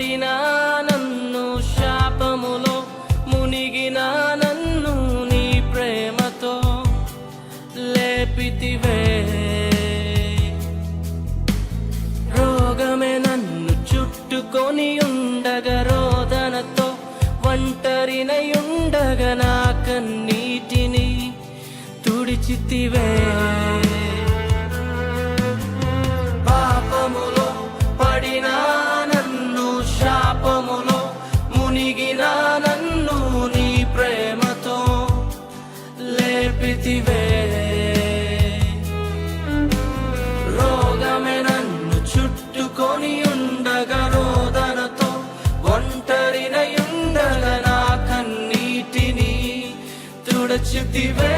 పడిన నన్ను శాపములో మునిగిన నన్ను నీ ప్రేమతో లేపితివే. రోగమే నన్ను చుట్టుకొని ఉండగా రోదనతో ఒంటరినై ఉండగా నా కన్నీటిని తుడిచితివే. పాపములో పడిన నన్ను శాపములో మునిగిన నన్ను నీ ప్రేమతో లేపితివే. రోగమే నన్ను చుట్టుకొని ఉండగా రోదనతో ఒంటరినై ఉండగా నా కన్నీటిని తుడిచితివే.